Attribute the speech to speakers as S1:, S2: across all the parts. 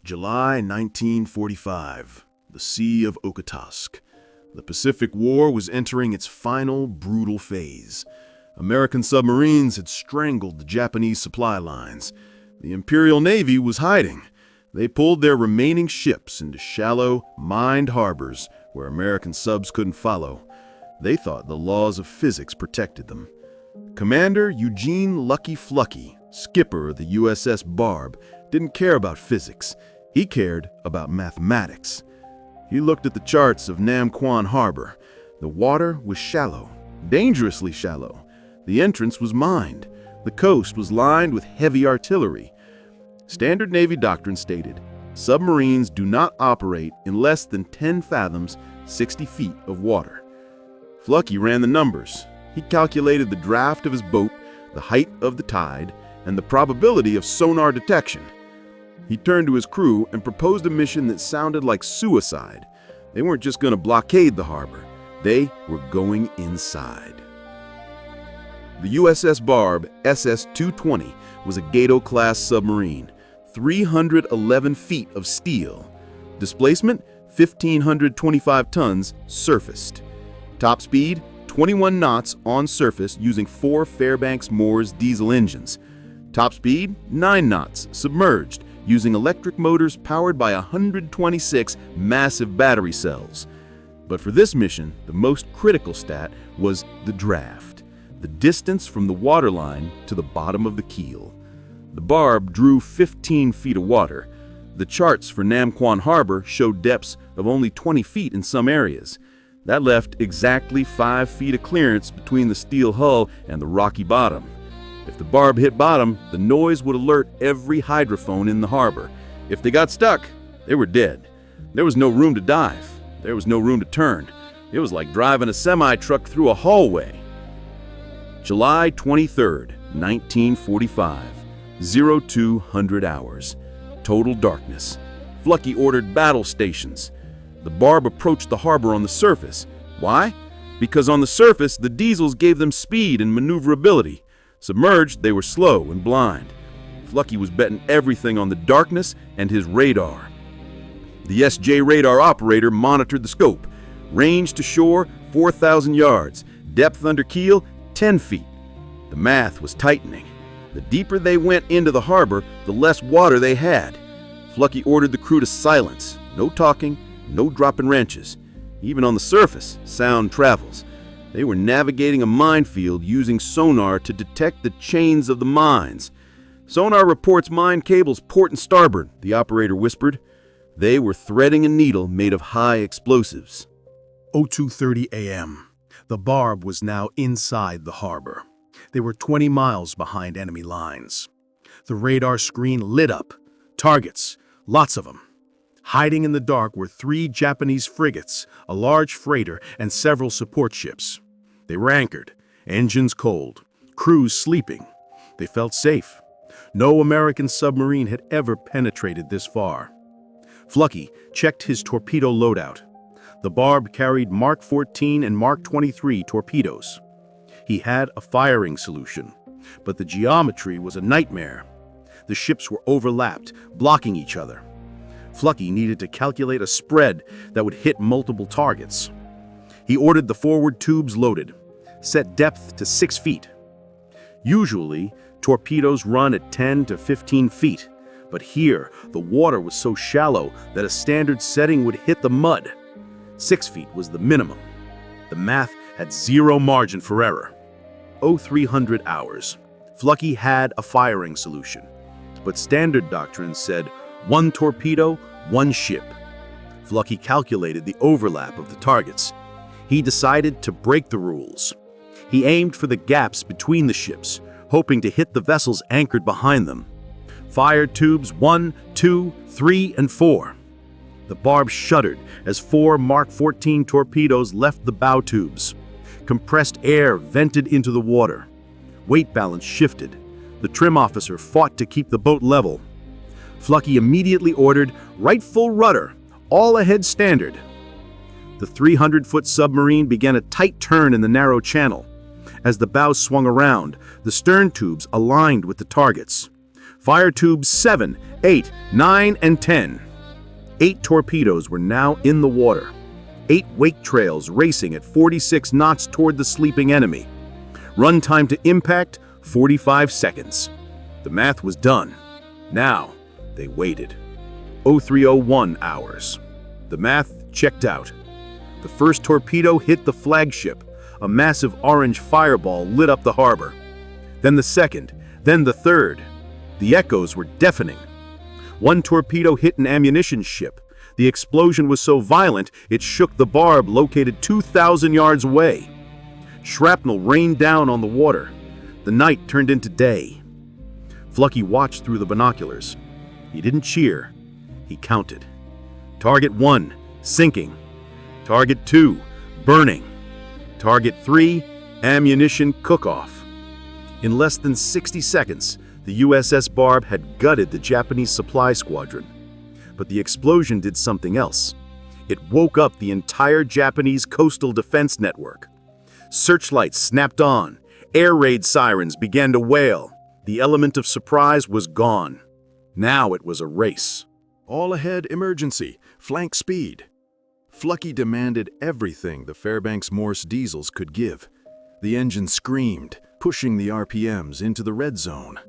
S1: July 1945, the Sea of Okotosk. The Pacific War was entering its final brutal phase. American submarines had strangled the Japanese supply lines. The Imperial Navy was hiding. They pulled their remaining ships into shallow, mined harbors where American subs couldn't follow. They thought the laws of physics protected them. Commander Eugene "Lucky" Fluckey, skipper of the USS Barb, didn't care about physics. He cared about mathematics. He looked at the charts of Nam Quan Harbor. The water was shallow, dangerously shallow. The entrance was mined. The coast was lined with heavy artillery. Standard Navy doctrine stated, submarines do not operate in less than 10 fathoms, 60 feet of water. Fluckey ran the numbers. He calculated the draft of his boat, the height of the tide, and the probability of sonar detection. He turned to his crew and proposed a mission that sounded like suicide. They weren't just going to blockade the harbor. They were going inside. The USS Barb SS-220 was a Gato-class submarine, 311 feet of steel. Displacement, 1,525 tons surfaced. Top speed, 21 knots on surface using 4 Fairbanks Moores diesel engines. Top speed, 9 knots submerged using electric motors powered by 126 massive battery cells. But for this mission, the most critical stat was the draft, the distance from the waterline to the bottom of the keel. The Barb drew 15 feet of water. The charts for Nam Quan Harbor showed depths of only 20 feet in some areas. That left exactly 5 feet of clearance between the steel hull and the rocky bottom. If the Barb hit bottom, the noise would alert every hydrophone in the harbor. If they got stuck, they were dead. There was no room to dive. There was no room to turn. It was like driving a semi-truck through a hallway. July 23rd, 1945, 0200 hours. Total darkness. Fluckey ordered battle stations. The Barb approached the harbor on the surface. Why? Because on the surface, the diesels gave them speed and maneuverability. Submerged, they were slow and blind. Fluckey was betting everything on the darkness and his radar. The SJ radar operator monitored the scope. Range to shore, 4,000 yards. Depth under keel, 10 feet. The math was tightening. The deeper they went into the harbor, the less water they had. Fluckey ordered the crew to silence. No talking, no dropping wrenches. Even on the surface, sound travels. They were navigating a minefield using sonar to detect the chains of the mines. Sonar reports mine cables port and starboard, the operator whispered. They were threading a needle made of high explosives.
S2: 02:30 a.m. The Barb was now inside the harbor. They were 20 miles behind enemy lines. The radar screen lit up. Targets, lots of them. Hiding in the dark were 3 Japanese frigates, a large freighter, and several support ships. They were anchored, engines cold, crews sleeping. They felt safe. No American submarine had ever penetrated this far. Fluckey checked his torpedo loadout. The Barb carried Mark 14 and Mark 23 torpedoes. He had a firing solution, but the geometry was a nightmare. The ships were overlapped, blocking each other. Fluckey needed to calculate a spread that would hit multiple targets. He ordered the forward tubes loaded, set depth to 6 feet. Usually, torpedoes run at 10 to 15 feet, but here the water was so shallow that a standard setting would hit the mud. 6 feet was the minimum. The math had zero margin for error. 0300 hours. Fluckey had a firing solution, but standard doctrine said 1 torpedo, 1 ship. Fluckey calculated the overlap of the targets. He decided to break the rules. He aimed for the gaps between the ships, hoping to hit the vessels anchored behind them. Fired tubes 1, 2, 3, and 4. The Barb shuddered as 4 Mark 14 torpedoes left the bow tubes. Compressed air vented into the water. Weight balance shifted. The trim officer fought to keep the boat level. Fluckey immediately ordered right full rudder, all ahead standard. The 300-foot submarine began a tight turn in the narrow channel. As the bow swung around, the stern tubes aligned with the targets. Fire tubes 7, 8, 9, and 10. 8 torpedoes were now in the water. 8 wake trails racing at 46 knots toward the sleeping enemy. Run time to impact, 45 seconds. The math was done. Now, they waited. 0301 hours. The math checked out. The first torpedo hit the flagship. A massive orange fireball lit up the harbor. Then the second, then the third. The echoes were deafening. One torpedo hit an ammunition ship. The explosion was so violent, it shook the Barb located 2,000 yards away. Shrapnel rained down on the water. The night turned into day. Fluckey watched through the binoculars. He didn't cheer. He counted. Target 1, sinking. Target 2, burning. Target 3, ammunition cook-off. In less than 60 seconds, the USS Barb had gutted the Japanese supply squadron. But the explosion did something else. It woke up the entire Japanese coastal defense network. Searchlights snapped on. Air raid sirens began to wail. The element of surprise was gone. Now it was a race.
S1: All ahead emergency, flank speed. Fluckey demanded everything the Fairbanks Morse diesels could give. The engine screamed, pushing the RPMs into the red zone.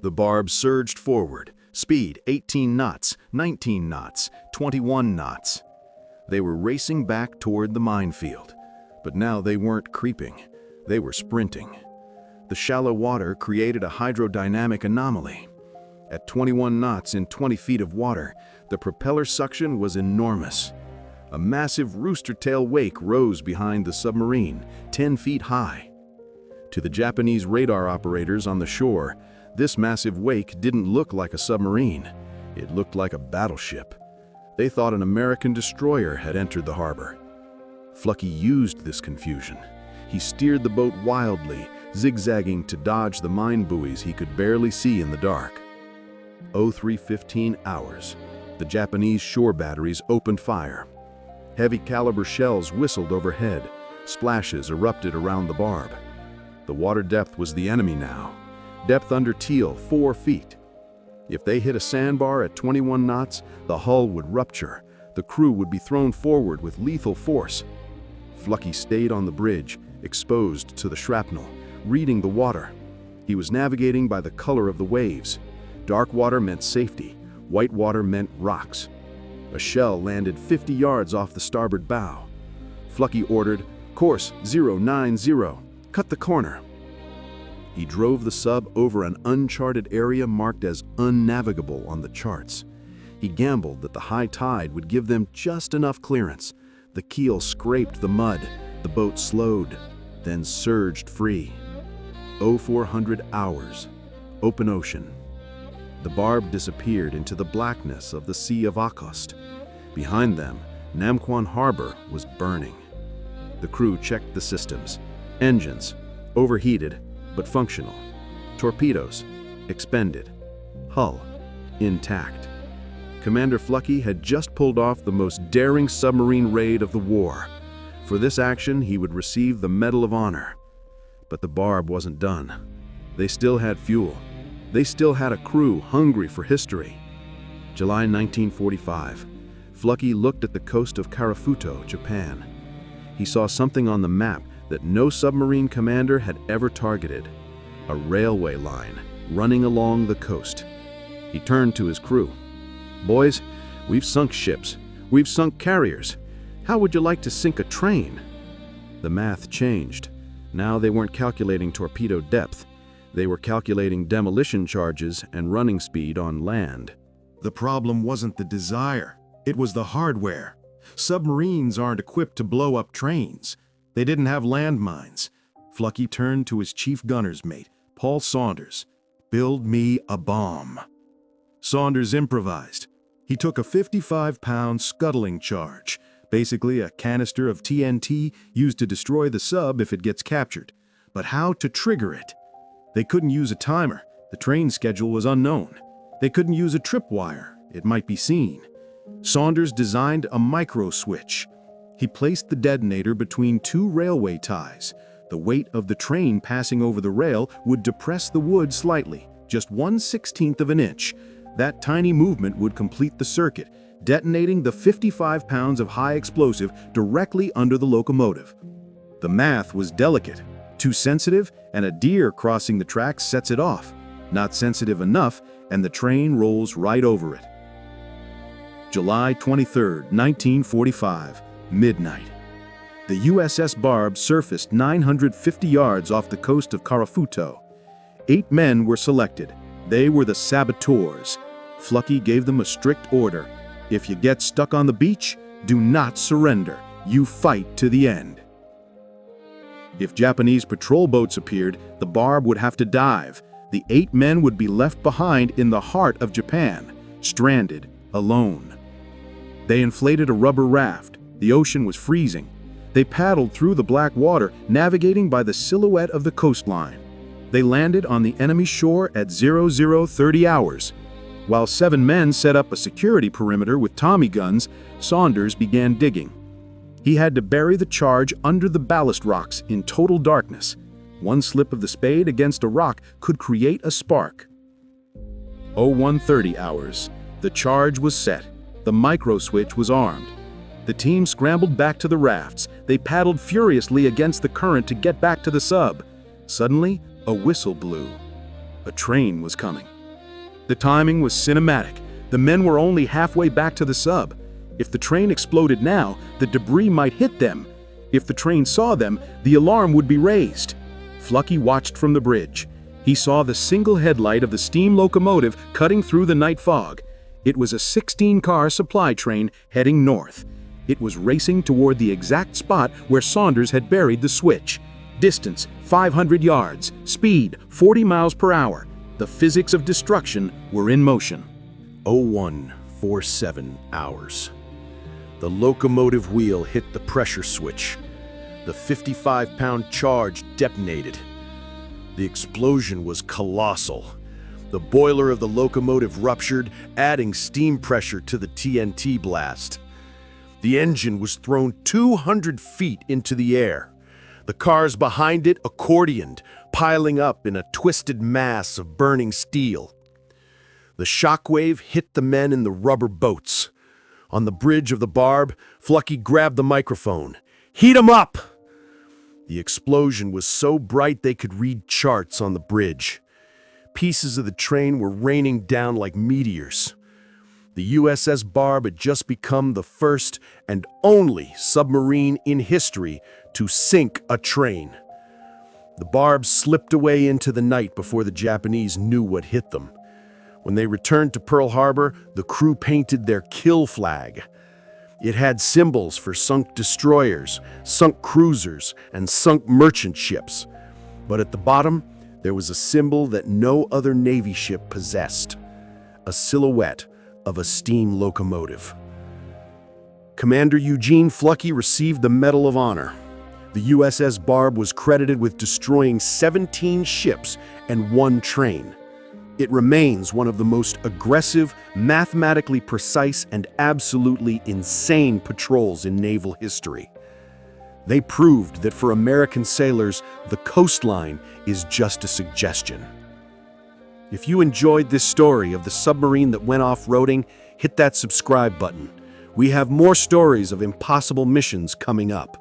S1: The Barb surged forward, speed 18 knots, 19 knots, 21 knots. They were racing back toward the minefield, but now they weren't creeping, they were sprinting. The shallow water created a hydrodynamic anomaly. At 21 knots in 20 feet of water, the propeller suction was enormous. A massive rooster-tail wake rose behind the submarine, 10 feet high. To the Japanese radar operators on the shore, this massive wake didn't look like a submarine. It looked like a battleship. They thought an American destroyer had entered the harbor. Fluckey used this confusion. He steered the boat wildly, zigzagging to dodge the mine buoys he could barely see in the dark. 0315 hours. The Japanese shore batteries opened fire. Heavy caliber shells whistled overhead. Splashes erupted around the Barb. The water depth was the enemy now. Depth under teal, 4 feet. If they hit a sandbar at 21 knots, the hull would rupture. The crew would be thrown forward with lethal force. Fluckey stayed on the bridge, exposed to the shrapnel, reading the water. He was navigating by the color of the waves. Dark water meant safety. White water meant rocks. A shell landed 50 yards off the starboard bow. Fluckey ordered, "Course 090, cut the corner." He drove the sub over an uncharted area marked as unnavigable on the charts. He gambled that the high tide would give them just enough clearance. The keel scraped the mud. The boat slowed, then surged free. 0400 hours. Open ocean. The Barb disappeared into the blackness of the Sea of Okhotsk. Behind them, Namquan Harbor was burning. The crew checked the systems. Engines, overheated, but functional. Torpedoes, expended. Hull, intact. Commander Fluckey had just pulled off the most daring submarine raid of the war. For this action, he would receive the Medal of Honor. But the Barb wasn't done. They still had fuel. They still had a crew hungry for history. July 1945. Fluckey looked at the coast of Karafuto, Japan. He saw something on the map that no submarine commander had ever targeted. A railway line running along the coast. He turned to his crew. "Boys, we've sunk ships. We've sunk carriers. How would you like to sink a train?" The math changed. Now they weren't calculating torpedo depth. They were calculating demolition charges and running speed on land.
S3: The problem wasn't the desire. It was the hardware. Submarines aren't equipped to blow up trains. They didn't have landmines. Fluckey turned to his chief gunner's mate, Paul Saunders. "Build me a bomb." Saunders improvised. He took a 55-pound scuttling charge, basically a canister of TNT used to destroy the sub if it gets captured. But how to trigger it? They couldn't use a timer. The train schedule was unknown. They couldn't use a tripwire. It might be seen. Saunders designed a micro switch. He placed the detonator between 2 railway ties. The weight of the train passing over the rail would depress the wood slightly, just 1/16 of an inch. That tiny movement would complete the circuit, detonating the 55 pounds of high explosive directly under the locomotive. The math was delicate. Too sensitive, and a deer crossing the tracks sets it off. Not sensitive enough, and the train rolls right over it. July 23, 1945, midnight. The USS Barb surfaced 950 yards off the coast of Karafuto. 8 men were selected. They were the saboteurs. Fluckey gave them a strict order. If you get stuck on the beach, do not surrender. You fight to the end. If Japanese patrol boats appeared, the Barb would have to dive. The 8 men would be left behind in the heart of Japan, stranded, alone. They inflated a rubber raft. The ocean was freezing. They paddled through the black water, navigating by the silhouette of the coastline. They landed on the enemy shore at 0030 hours. While 7 men set up a security perimeter with Tommy guns, Saunders began digging. He had to bury the charge under the ballast rocks in total darkness. One slip of the spade against a rock could create a spark. 0130 hours. The charge was set. The micro switch was armed. The team scrambled back to the rafts. They paddled furiously against the current to get back to the sub. Suddenly, a whistle blew. A train was coming. The timing was cinematic. The men were only halfway back to the sub. If the train exploded now, the debris might hit them. If the train saw them, the alarm would be raised. Fluckey watched from the bridge. He saw the single headlight of the steam locomotive cutting through the night fog. It was a 16-car supply train heading north. It was racing toward the exact spot where Saunders had buried the switch. Distance, 500 yards. Speed, 40 miles per hour. The physics of destruction were in motion.
S1: 0147 hours. The locomotive wheel hit the pressure switch. The 55-pound charge detonated. The explosion was colossal. The boiler of the locomotive ruptured, adding steam pressure to the TNT blast. The engine was thrown 200 feet into the air. The cars behind it accordioned, piling up in a twisted mass of burning steel. The shockwave hit the men in the rubber boats. On the bridge of the Barb, Fluckey grabbed the microphone. "Heat 'em up!" The explosion was so bright they could read charts on the bridge. Pieces of the train were raining down like meteors. The USS Barb had just become the first and only submarine in history to sink a train. The Barb slipped away into the night before the Japanese knew what hit them. When they returned to Pearl Harbor, the crew painted their kill flag. It had symbols for sunk destroyers, sunk cruisers, and sunk merchant ships. But at the bottom, there was a symbol that no other Navy ship possessed: a silhouette of a steam locomotive. Commander Eugene Fluckey received the Medal of Honor. The USS Barb was credited with destroying 17 ships and 1 train. It remains one of the most aggressive, mathematically precise, and absolutely insane patrols in naval history. They proved that for American sailors, the coastline is just a suggestion. If you enjoyed this story of the submarine that went off-roading, hit that subscribe button. We have more stories of impossible missions coming up.